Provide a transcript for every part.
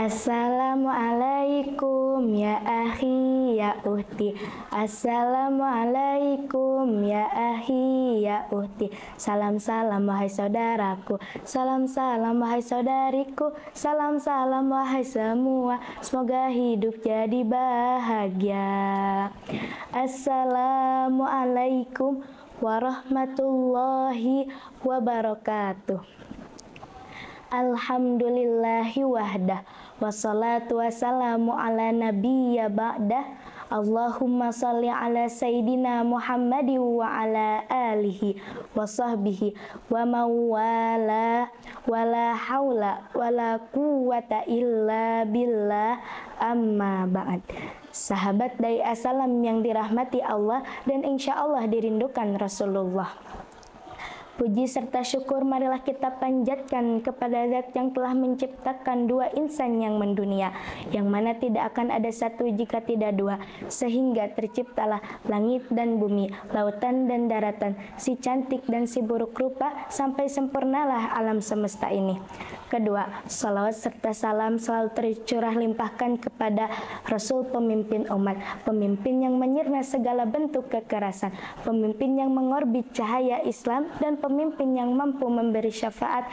Assalamualaikum ya akhi ya uhti. Assalamualaikum ya akhi ya uhti. Salam-salam wahai saudaraku, salam-salam wahai saudariku, salam-salam wahai semua. Semoga hidup jadi bahagia. Assalamualaikum warahmatullahi wabarakatuh. Alhamdulillahi wahdah, wassalatu wassalamu ala nabiyya ba'dah. Allahumma salli ala sayyidina Muhammadin wa ala alihi wa sahbihi wa mawala wala hawla wala quwwata illa billah, amma ba'd. Sahabat Dai Assalam yang dirahmati Allah dan insya Allah dirindukan Rasulullah, puji serta syukur marilah kita panjatkan kepada Zat yang telah menciptakan dua insan yang mendunia, yang mana tidak akan ada satu jika tidak dua, sehingga terciptalah langit dan bumi, lautan dan daratan, si cantik dan si buruk rupa, sampai sempurnalah alam semesta ini. Kedua, salawat serta salam selalu tercurah limpahkan kepada Rasul pemimpin umat, pemimpin yang menyirna segala bentuk kekerasan, pemimpin yang mengorbit cahaya Islam, dan pemimpin yang mampu memberi syafaat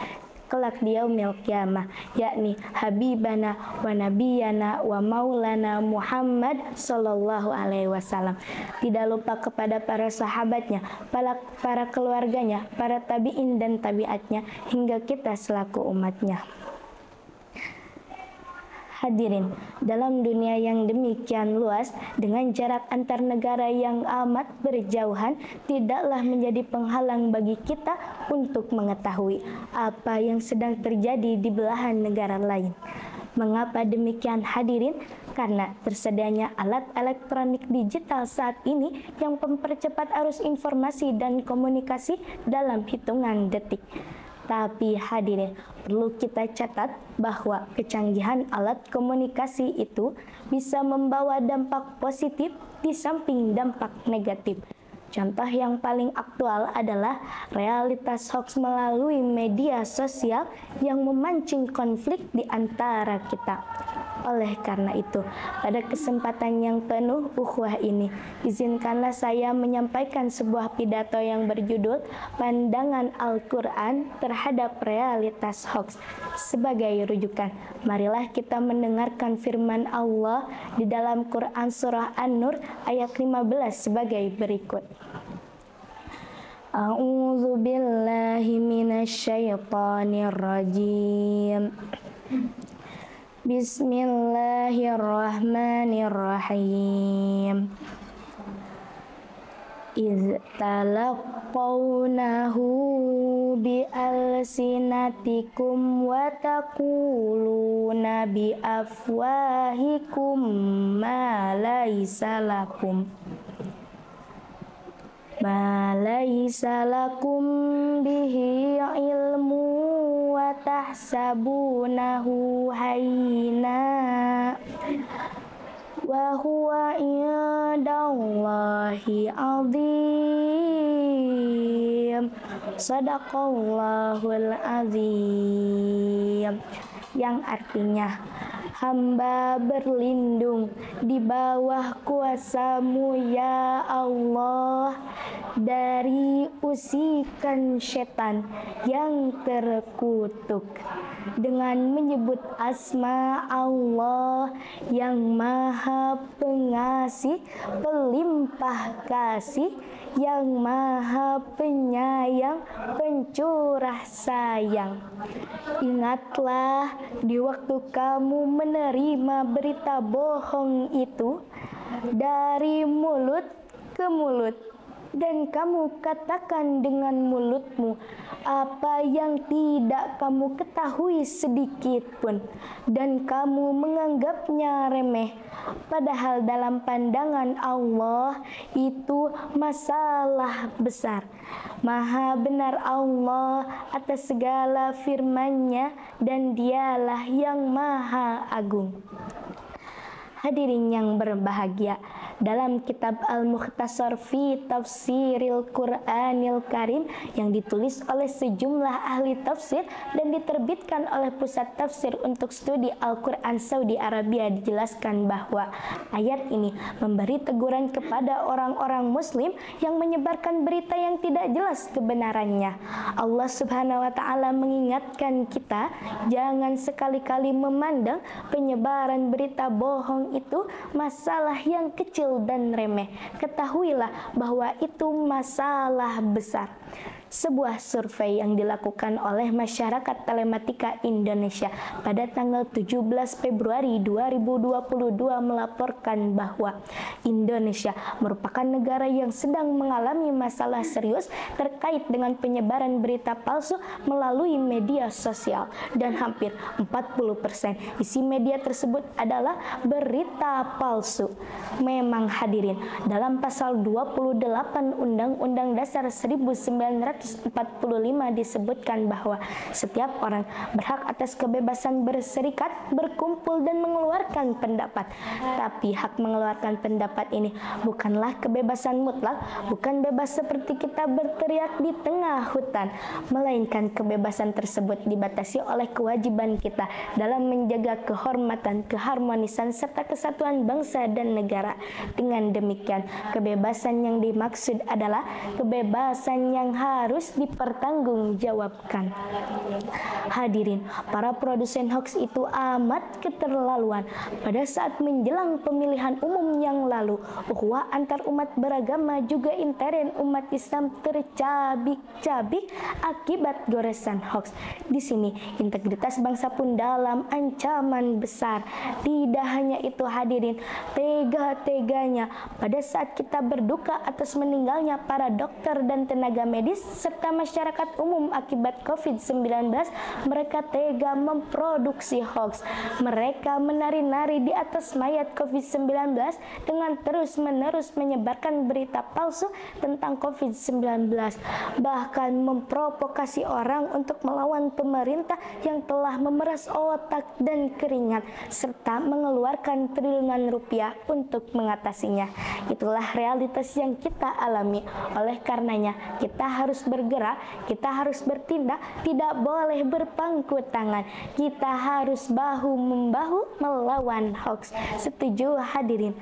kelak di yaumil qiyamah, yakni Habibana wa Nabiyana wa Maulana Muhammad sallallahu alaihi wasallam. Tidak lupa kepada para sahabatnya, para keluarganya, para tabi'in dan tabi'atnya, hingga kita selaku umatnya. Hadirin, dalam dunia yang demikian luas, dengan jarak antar negara yang amat berjauhan, tidaklah menjadi penghalang bagi kita untuk mengetahui apa yang sedang terjadi di belahan negara lain. Mengapa demikian hadirin? Karena tersedianya alat elektronik digital saat ini yang mempercepat arus informasi dan komunikasi dalam hitungan detik. Tapi hadirin, perlu kita catat bahwa kecanggihan alat komunikasi itu bisa membawa dampak positif di samping dampak negatif. Contoh yang paling aktual adalah realitas hoax melalui media sosial yang memancing konflik di antara kita. Oleh karena itu, pada kesempatan yang penuh ukhuwah ini, izinkanlah saya menyampaikan sebuah pidato yang berjudul Pandangan Al-Quran Terhadap Realitas Hoax. Sebagai rujukan, marilah kita mendengarkan firman Allah di dalam Quran Surah An-Nur ayat 15 sebagai berikut. A'udzu billahi minasyaitonir rajim. Bismillahirrahmanirrahim. Iz talaqawnahu bi'alsinatikum wa taquluna bi'afwahikum ma laysa lakum bihi ilmu wa tahsabunahu hayna wa huwa indallahi azim. Sadaqallahul azim. Yang artinya, hamba berlindung di bawah kuasa-Mu ya Allah dari usikan setan yang terkutuk, dengan menyebut asma Allah yang maha pengasih, pelimpah kasih, yang maha penyayang, pencurah sayang. Ingatlah di waktu kamu menerima berita bohong itu dari mulut ke mulut, dan kamu katakan dengan mulutmu apa yang tidak kamu ketahui sedikit pun, dan kamu menganggapnya remeh, padahal dalam pandangan Allah itu masalah besar. Maha benar Allah atas segala firman-Nya, dan Dialah yang maha agung. Hadirin yang berbahagia, dalam kitab Al-Mukhtasar fi Tafsiril Qur'anil Karim yang ditulis oleh sejumlah ahli tafsir dan diterbitkan oleh Pusat Tafsir untuk Studi Al-Quran Saudi Arabia, dijelaskan bahwa ayat ini memberi teguran kepada orang-orang muslim yang menyebarkan berita yang tidak jelas kebenarannya. Allah Subhanahu wa taala mengingatkan kita jangan sekali-kali memandang penyebaran berita bohong itu masalah yang kecil dan remeh. Ketahuilah bahwa itu masalah besar. Sebuah survei yang dilakukan oleh Masyarakat Telematika Indonesia pada tanggal 17 Februari 2022 melaporkan bahwa Indonesia merupakan negara yang sedang mengalami masalah serius terkait dengan penyebaran berita palsu melalui media sosial, dan hampir 40% isi media tersebut adalah berita palsu. Memang hadirin, dalam pasal 28 Undang-Undang Dasar 1945 disebutkan bahwa setiap orang berhak atas kebebasan berserikat, berkumpul, dan mengeluarkan pendapat. Tapi hak mengeluarkan pendapat ini bukanlah kebebasan mutlak, bukan bebas seperti kita berteriak di tengah hutan, melainkan kebebasan tersebut dibatasi oleh kewajiban kita dalam menjaga kehormatan, keharmonisan, serta kesatuan bangsa dan negara. Dengan demikian, kebebasan yang dimaksud adalah kebebasan yang harus dipertanggungjawabkan. Hadirin, para produsen hoax itu amat keterlaluan. Pada saat menjelang pemilihan umum yang lalu, ukhuwah antar umat beragama juga intern umat Islam tercabik-cabik akibat goresan hoax. Di sini integritas bangsa pun dalam ancaman besar. Tidak hanya itu hadirin, tega-teganya pada saat kita berduka atas meninggalnya para dokter dan tenaga medis serta masyarakat umum akibat COVID-19, mereka tega memproduksi hoax. Mereka menari-nari di atas mayat COVID-19 dengan terus-menerus menyebarkan berita palsu tentang COVID-19, bahkan memprovokasi orang untuk melawan pemerintah yang telah memeras otak dan keringat serta mengeluarkan triliunan rupiah untuk mengatasinya. Itulah realitas yang kita alami. Oleh karenanya, kita harus bergerak, kita harus bertindak, tidak boleh berpangku tangan. Kita harus bahu-membahu melawan hoax. Setuju hadirin?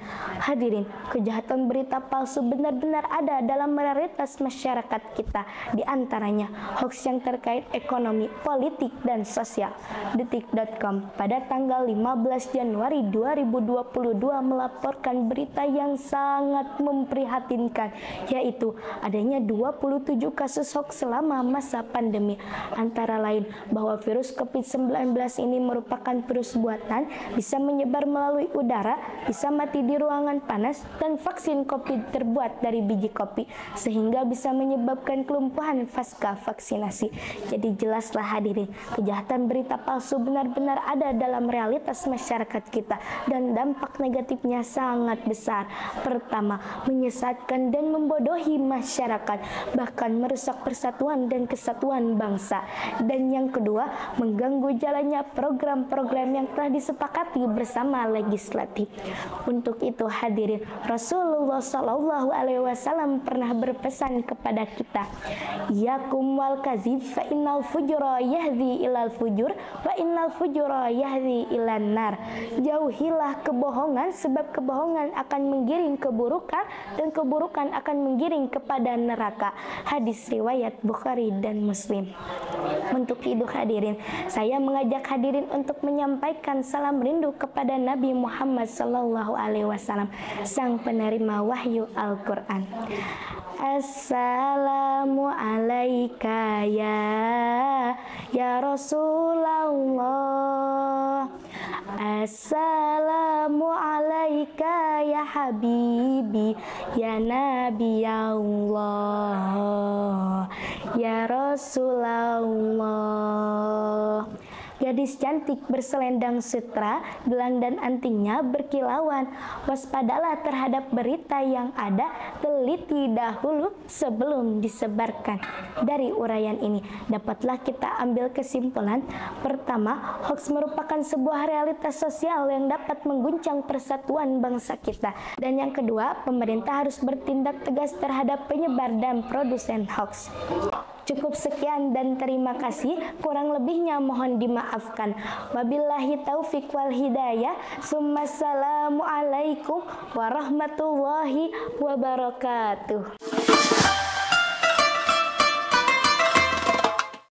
Hadirin, kejahatan berita palsu benar-benar ada dalam realitas masyarakat kita. Di antaranya hoax yang terkait ekonomi, politik, dan sosial. Detik.com pada tanggal 15 Januari 2022 melaporkan berita yang sangat memprihatinkan, yaitu adanya 27 kasus hoax selama masa pandemi. Antara lain bahwa virus COVID-19 ini merupakan virus buatan, bisa menyebar melalui udara, bisa mati di ruangan panas, dan vaksin COVID terbuat dari biji kopi sehingga bisa menyebabkan kelumpuhan pasca vaksinasi. Jadi jelaslah hadirin, kejahatan berita palsu benar-benar ada dalam realitas masyarakat kita dan dampak negatifnya sangat besar. Pertama, menyesatkan dan membodohi masyarakat, bahkan merusak persatuan dan kesatuan bangsa. Dan yang kedua, mengganggu jalannya program-program yang telah disepakati bersama legislatif. Untuk itu hadirin, Rasulullah SAW pernah berpesan kepada kita, yakum wal kazib fa innal fujura yahdi ilal fujur wa innal fujura yahdi ilan nar. Jauhilah kebohongan, sebab kebohongan akan menggiring keburukan dan keburukan akan menggiring kepada neraka. Hadis riwayat Bukhari dan Muslim. Untuk itu hadirin, saya mengajak hadirin untuk menyampaikan salam rindu kepada Nabi Muhammad SAW, sang penerima wahyu Al-Quran. Assalamu alaika ya Rasulullah. Assalamu alaika ya Habibi, ya Nabi Allah, ya Rasulullah. Ya Gadis cantik berselendang sutra, gelang dan antingnya berkilauan. Waspadalah terhadap berita yang ada, teliti dahulu sebelum disebarkan. Dari uraian ini dapatlah kita ambil kesimpulan. Pertama, hoax merupakan sebuah realitas sosial yang dapat mengguncang persatuan bangsa kita. Dan yang kedua, pemerintah harus bertindak tegas terhadap penyebar dan produsen hoax. Cukup sekian dan terima kasih, kurang lebihnya mohon dimaafkan. Wabillahi taufiq wal hidayah. Assalamualaikum warahmatullahi wabarakatuh.